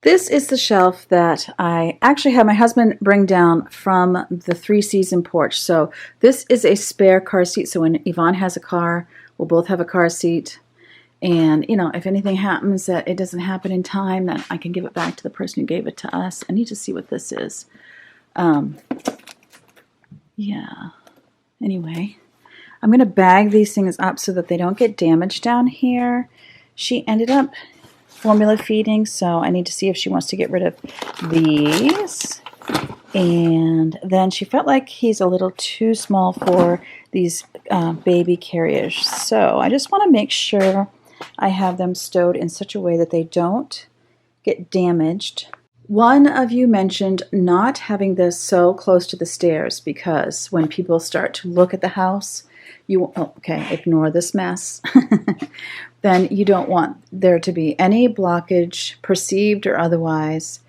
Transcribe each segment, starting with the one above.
This is the shelf that I actually had my husband bring down from the three-season porch. So this is a spare car seat. So when Yvonne has a car, we'll both have a car seat. And, you know, if anything happens that it doesn't happen in time, then I can give it back to the person who gave it to us. I need to see what this is. Yeah. Anyway, I'm going to bag these things up so that they don't get damaged down here. She ended up formula feeding, so I need to see if she wants to get rid of these. And then she felt like he's a little too small for these baby carriers. So I just want to make sure I have them stowed in such a way that they don't get damaged. One of you mentioned not having this so close to the stairs because when people start to look at the house, ignore this mess. Then you don't want there to be any blockage, perceived or otherwise,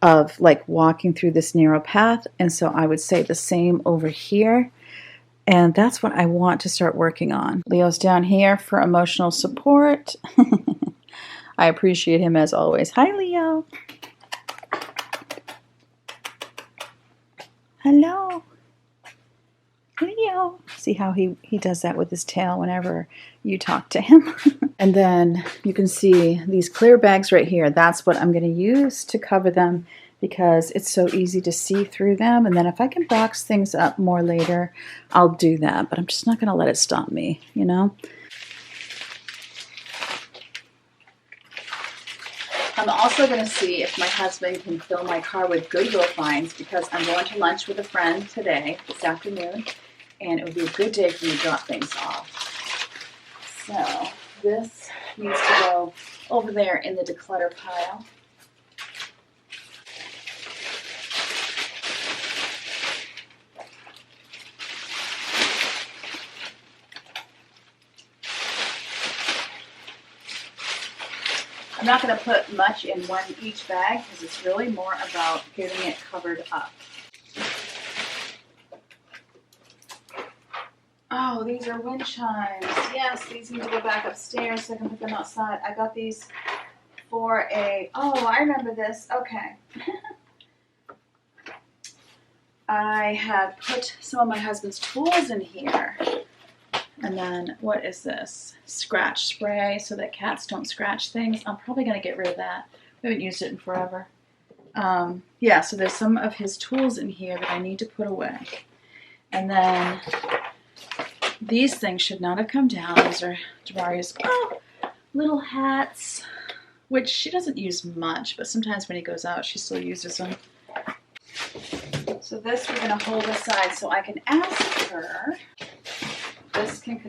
of like walking through this narrow path. And so I would say the same over here. And that's what I want to start working on. Leo's down here for emotional support. I appreciate him as always. Hi, Leo. Hello. Leo. See how he does that with his tail whenever you talk to him. And then you can see these clear bags right here. That's what I'm going to use to cover them because it's so easy to see through them. And then if I can box things up more later, I'll do that. But I'm just not going to let it stop me, you know? I'm also going to see if my husband can fill my car with Goodwill finds because I'm going to lunch with a friend today, this afternoon, and it would be a good day for me to drop things off. So this needs to go over there in the declutter pile. I'm not going to put much in each bag because it's really more about getting it covered up. Oh, these are wind chimes. Yes, these need to go back upstairs so I can put them outside. I got these for I remember this. Okay. I had put some of my husband's tools in here. And then, what is this? Scratch spray so that cats don't scratch things. I'm probably going to get rid of that. We haven't used it in forever. Yeah, so there's some of his tools in here that I need to put away. And then these things should not have come down. These are Javaria's little hats, which she doesn't use much, but sometimes when he goes out, she still uses them. So this we're going to hold aside so I can ask her.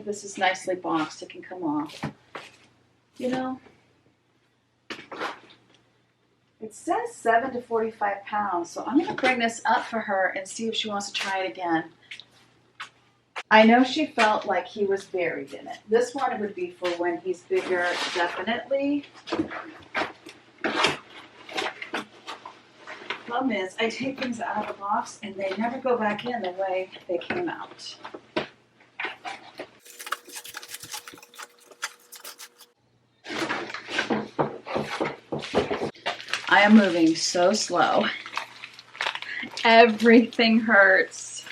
This is nicely boxed. It can come off. You know, it says 7 to 45 pounds, so I'm going to bring this up for her and see if she wants to try it again. I know she felt like he was buried in it. This one would be for when he's bigger, definitely. Problem is, I take things out of the box and they never go back in the way they came out. I am moving so slow. Everything hurts.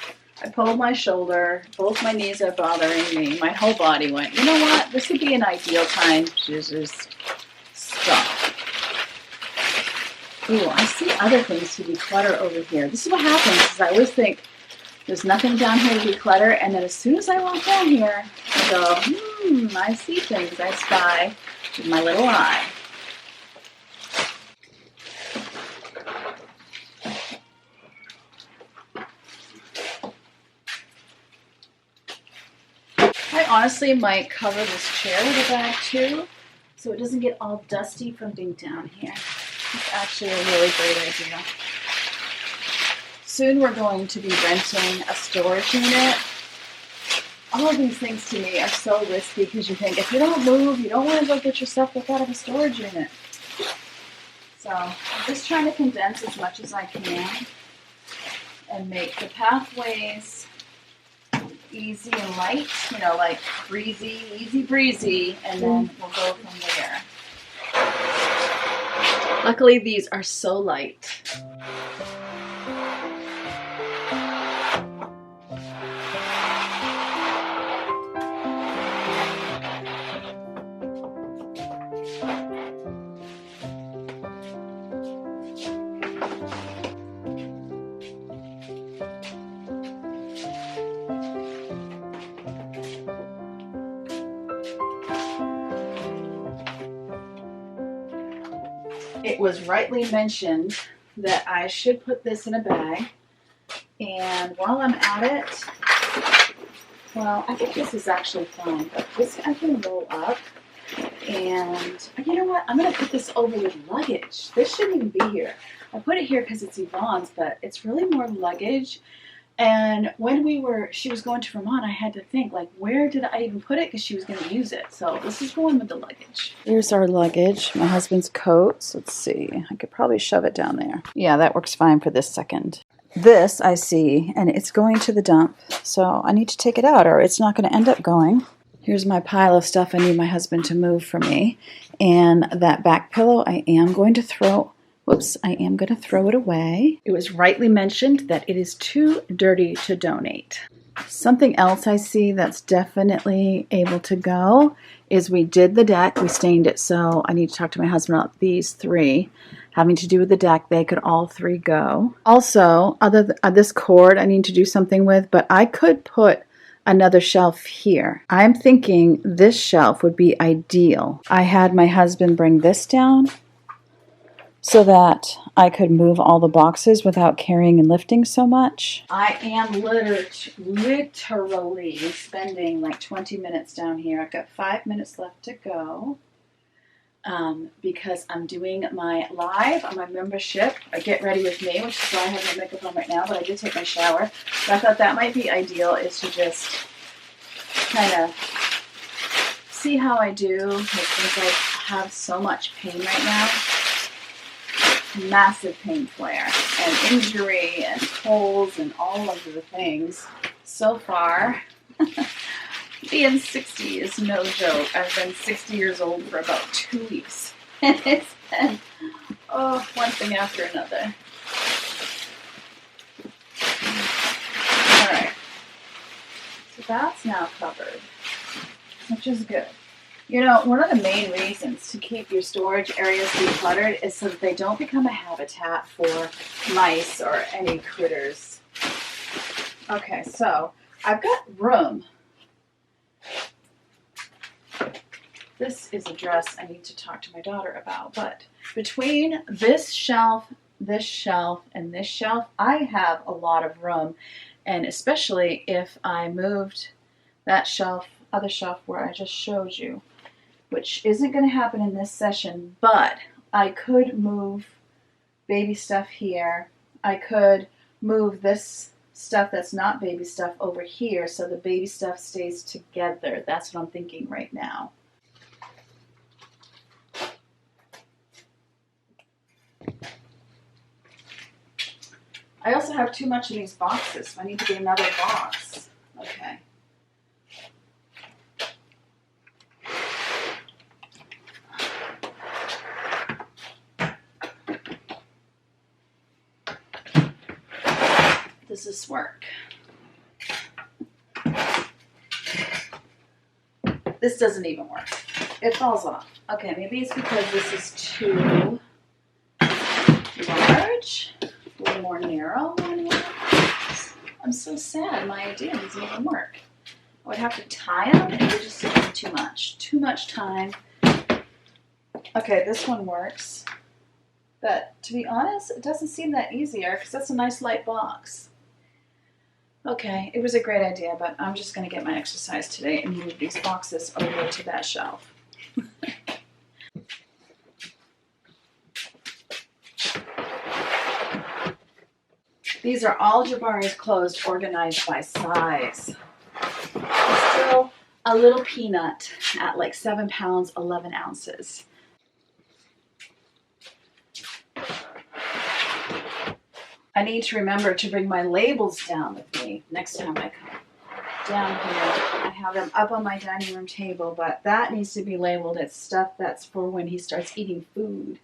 I pulled my shoulder. Both my knees are bothering me. My whole body went, you know what? This would be an ideal time to just stop. Ooh, I see other things to declutter over here. This is what happens, is I always think there's nothing down here to declutter, and then as soon as I walk down here, I go, I see things. I spy with my little eye. I honestly might cover this chair with a bag too, so it doesn't get all dusty from being down here. It's actually a really great idea. Soon we're going to be renting a storage unit. All of these things to me are so risky because you think if you don't move, you don't want to go get your stuff out of a storage unit. So I'm just trying to condense as much as I can and make the pathways easy and light, you know, like breezy, easy breezy, and then we'll go from there. Luckily, these are so light. It was rightly mentioned that I should put this in a bag, and while I'm at it, well, I think this is actually fine, but this I can roll up, and you know what, I'm going to put this over with luggage. This shouldn't even be here. I put it here because it's Yvonne's, but it's really more luggage. And when she was going to Vermont, I had to think, like, where did I even put it? Because she was going to use it. So this is going with the luggage. Here's our luggage, my husband's coats. Let's see. I could probably shove it down there. Yeah, that works fine for this second. This I see, and it's going to the dump. So I need to take it out, or it's not going to end up going. Here's my pile of stuff I need my husband to move for me. And that back pillow I am going to throw. Whoops, I am going to throw it away. It was rightly mentioned that it is too dirty to donate. Something else I see that's definitely able to go is we did the deck. We stained it, so I need to talk to my husband about these three. Having to do with the deck, they could all three go. Also, this cord I need to do something with, but I could put another shelf here. I'm thinking this shelf would be ideal. I had my husband bring this down so that I could move all the boxes without carrying and lifting so much. I am literally spending like 20 minutes down here. I've got 5 minutes left to go because I'm doing my live on my membership, Get Ready With Me, which is why I have my makeup on right now, but I did take my shower. But I thought that might be ideal, is to just kind of see how I do, since I have so much pain right now. Massive pain flare and injury and holes and all of the things. So far, being 60 is no joke. I've been 60 years old for about 2 weeks. And it's been, one thing after another. Alright. So that's now covered, which is good. You know, one of the main reasons to keep your storage areas decluttered is so that they don't become a habitat for mice or any critters. Okay, so I've got room. This is a dress I need to talk to my daughter about, but between this shelf, and this shelf, I have a lot of room, and especially if I moved that shelf, other shelf where I just showed you, which isn't going to happen in this session, but I could move baby stuff here. I could move this stuff that's not baby stuff over here so the baby stuff stays together. That's what I'm thinking right now. I also have too much in these boxes, so I need to get another box. Okay. Does this work? This doesn't even work. It falls off. Okay, maybe it's because this is too large, a little more narrow. I'm so sad. My idea doesn't even work. I would have to tie them, and it would just take too much. Too much time. Okay, this one works. But to be honest, it doesn't seem that easier because that's a nice light box. Okay, it was a great idea, but I'm just going to get my exercise today and move these boxes over to that shelf. These are all Jabari's clothes organized by size. It's still a little peanut at like 7 pounds, 11 ounces. I need to remember to bring my labels down with me next time I come down here. I have them up on my dining room table, but that needs to be labeled as stuff that's for when he starts eating food.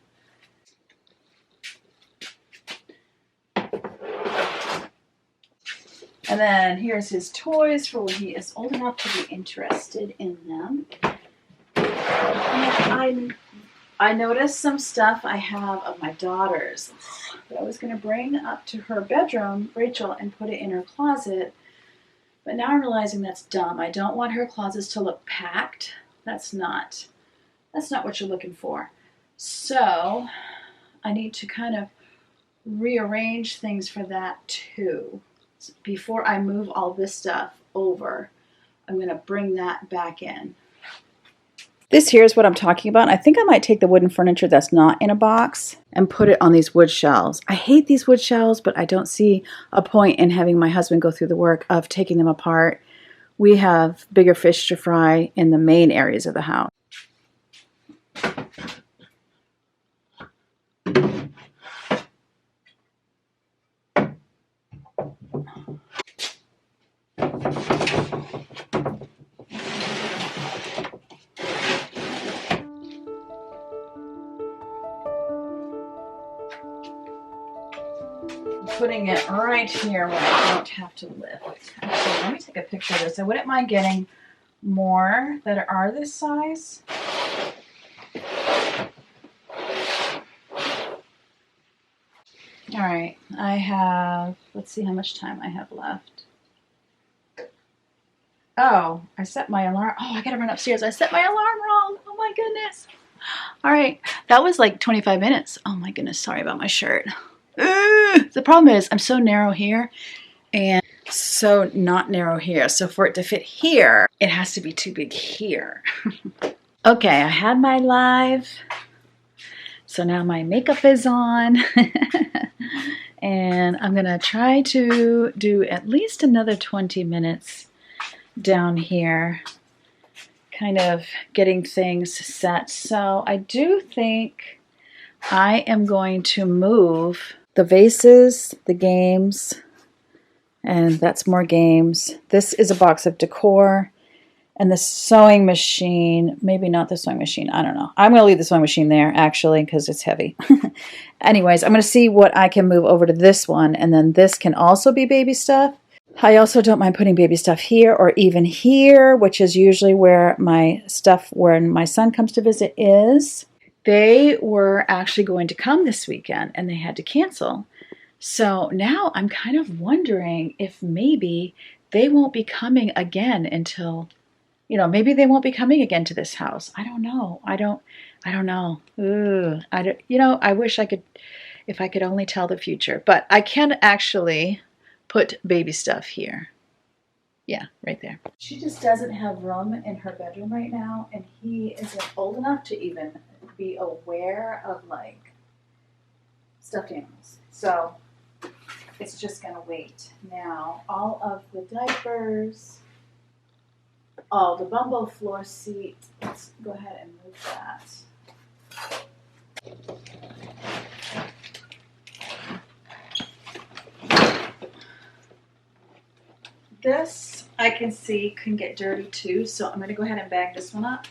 And then here's his toys for when he is old enough to be interested in them. And I noticed some stuff I have of my daughter's that I was going to bring up to her bedroom, Rachel, and put it in her closet. But now I'm realizing that's dumb. I don't want her closets to look packed. That's not what you're looking for. So I need to kind of rearrange things for that too. Before I move all this stuff over, I'm going to bring that back in. This here is what I'm talking about. I think I might take the wooden furniture that's not in a box and put it on these wood shelves. I hate these wood shelves, but I don't see a point in having my husband go through the work of taking them apart. We have bigger fish to fry in the main areas of the house. Putting it right here where I don't have to lift. Actually, let me take a picture of this. I wouldn't mind getting more that are this size. All right, I have, let's see how much time I have left. Oh, I set my alarm. Oh, I gotta run upstairs. I set my alarm wrong. Oh my goodness. All right, that was like 25 minutes. Oh my goodness, sorry about my shirt. The problem is I'm so narrow here and so not narrow here. So for it to fit here, it has to be too big here. Okay, I had my live. So now my makeup is on. And I'm gonna try to do at least another 20 minutes down here, kind of getting things set. So I do think I am going to move the vases, the games, and that's more games. This is a box of decor, and the sewing machine, maybe not the sewing machine, I don't know. I'm going to leave the sewing machine there, actually, because it's heavy. Anyways, I'm going to see what I can move over to this one, and then this can also be baby stuff. I also don't mind putting baby stuff here or even here, which is usually where my stuff, when my son comes to visit, is. They were actually going to come this weekend and they had to cancel. So now I'm kind of wondering if maybe they won't be coming again until, maybe they won't be coming again to this house. I don't know. I don't know. I wish I could, if I could only tell the future, but I can actually put baby stuff here. Yeah, right there. She just doesn't have room in her bedroom right now, and he isn't old enough to even be aware of like stuffed animals. So it's just gonna wait. Now all of the diapers, all the Bumbo floor seat, let's go ahead and move that. This I can see can get dirty too, so I'm gonna go ahead and bag this one up.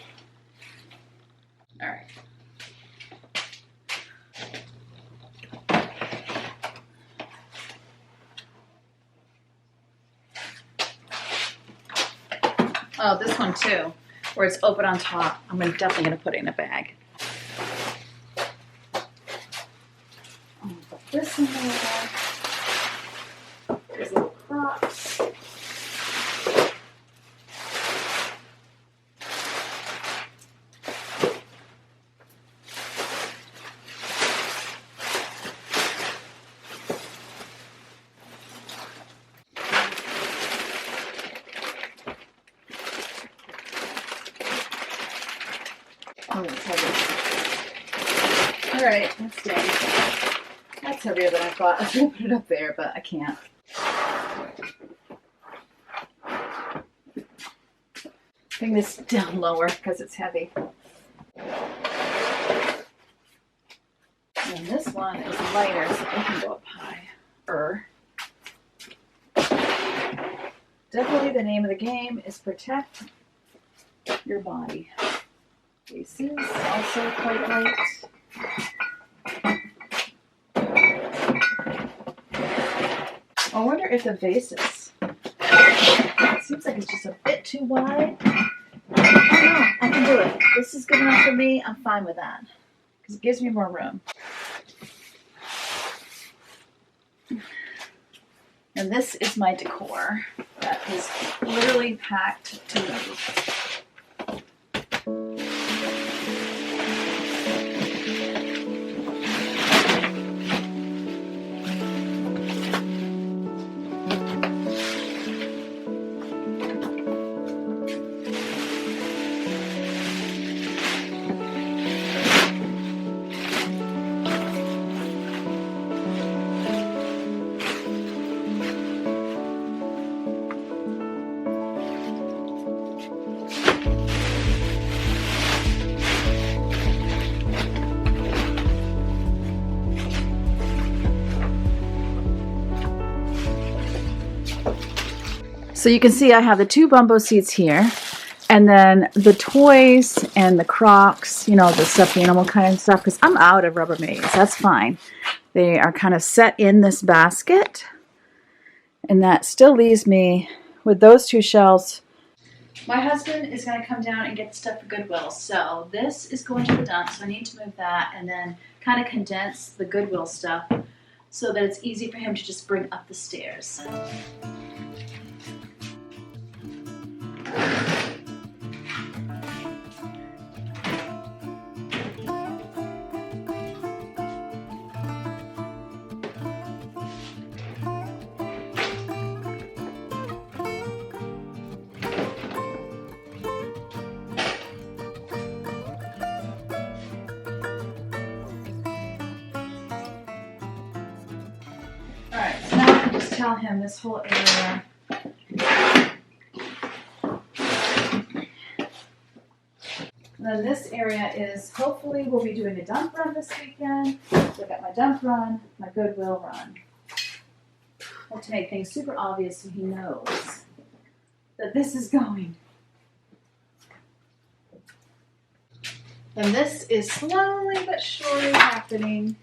All right. Oh, this one too, where it's open on top. I'm definitely gonna put it in a bag. I'm gonna put this in there. There's little crops. Oh, it's heavy. All right, that's done. That's heavier than I thought. I was going to put it up there, but I can't. Bring this down lower because it's heavy. And this one is lighter, so it can go up higher. Definitely the name of the game is protect your body. This is also quite light. I wonder if the vases Seems like it's just a bit too wide. Oh no, I can do it. This is good enough for me. I'm fine with that because it gives me more room. And this is my decor that is literally packed to move. So you can see I have the 2 bumbo seats here, and then the toys and the Crocs, you know, the stuffed animal kind of stuff, because I'm out of Rubbermaids. That's fine. They are kind of set in this basket, and that still leaves me with those 2 shelves. My husband is going to come down and get the stuff for Goodwill, so this is going to the dump, so I need to move that and then kind of condense the Goodwill stuff so that it's easy for him to just bring up the stairs. Alright, so now I can just tell him this whole area. And then this area is, hopefully we'll be doing a dump run this weekend. So I got my dump run, my Goodwill run. I want to make things super obvious so he knows that this is going. And this is slowly but surely happening.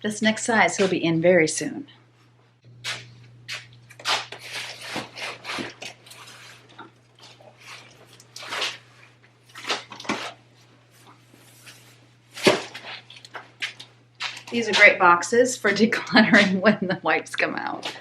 This next size he'll be in very soon. These are great boxes for decluttering when the wipes come out.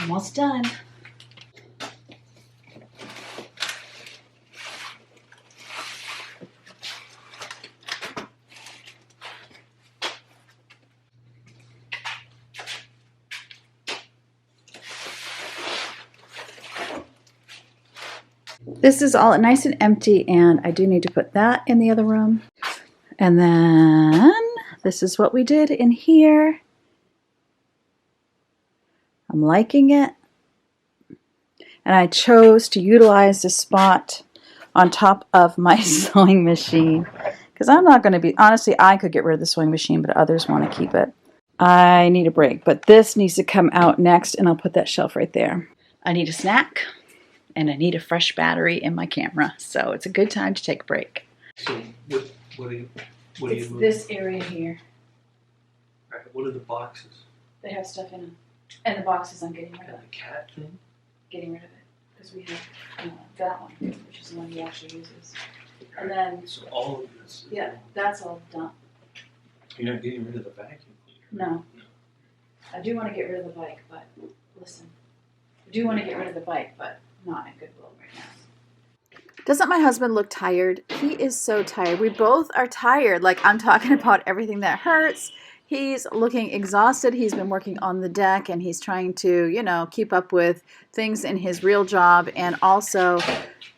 Almost done. This is all nice and empty, and I do need to put that in the other room. And then this is what we did in here. I'm liking it. And I chose to utilize this spot on top of my sewing machine because I'm not going to be, honestly, I could get rid of the sewing machine, but others want to keep it. I need a break, but this needs to come out next, and I'll put that shelf right there. I need a snack, and I need a fresh battery in my camera, so it's a good time to take a break. So what are you It's this area here. Right, what are the boxes? They have stuff in them. And the boxes I'm getting rid of. And the cat thing? Getting rid of it. Because we have that one, which is the one he actually uses. And then, so all of this. Yeah, that's all done. You're not getting rid of the vacuum cleaner? No. I do want to get rid of the bike, but listen. I do want to get rid of the bike, but not at Goodwill right now. Doesn't my husband look tired? He is so tired. We both are tired. Like, I'm talking about everything that hurts. He's looking exhausted. He's been working on the deck and he's trying to, you know, keep up with things in his real job and also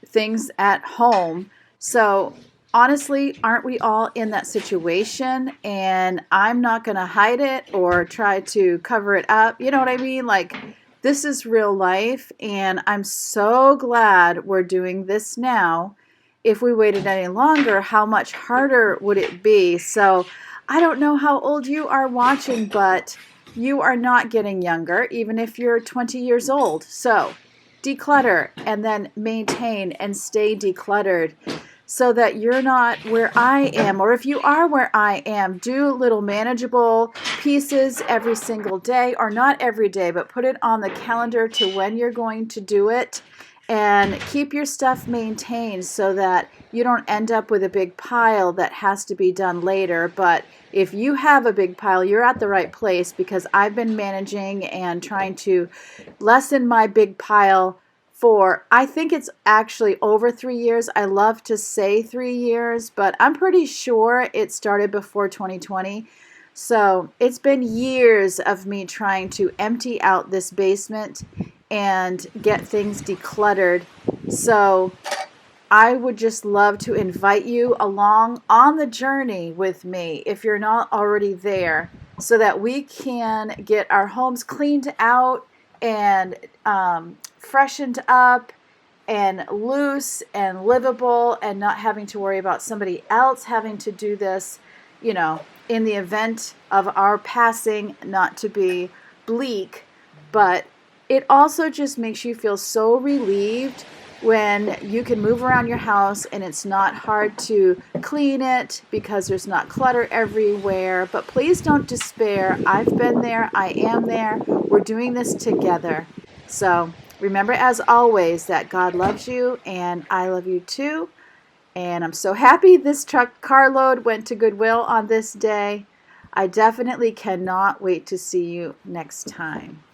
things at home. So honestly, aren't we all in that situation? And I'm not going to hide it or try to cover it up. You know what I mean? Like, this is real life, and I'm so glad we're doing this now. If we waited any longer, how much harder would it be? So I don't know how old you are watching, but you are not getting younger, even if you're 20 years old. So declutter and then maintain and stay decluttered so that you're not where I am. Or if you are where I am, do little manageable pieces every single day, or not every day, but put it on the calendar to when you're going to do it. And keep your stuff maintained so that you don't end up with a big pile that has to be done later. But if you have a big pile, you're at the right place, because I've been managing and trying to lessen my big pile for, I think it's actually over 3 years. I love to say 3 years, but I'm pretty sure it started before 2020. So it's been years of me trying to empty out this basement and get things decluttered. So I would just love to invite you along on the journey with me if you're not already there, so that we can get our homes cleaned out and freshened up and loose and livable, and not having to worry about somebody else having to do this, you know, in the event of our passing. Not to be bleak, but it also just makes you feel so relieved when you can move around your house and it's not hard to clean it because there's not clutter everywhere. But please don't despair. I've been there. I am there. We're doing this together. So remember, as always, that God loves you and I love you too. And I'm so happy this carload went to Goodwill on this day. I definitely cannot wait to see you next time.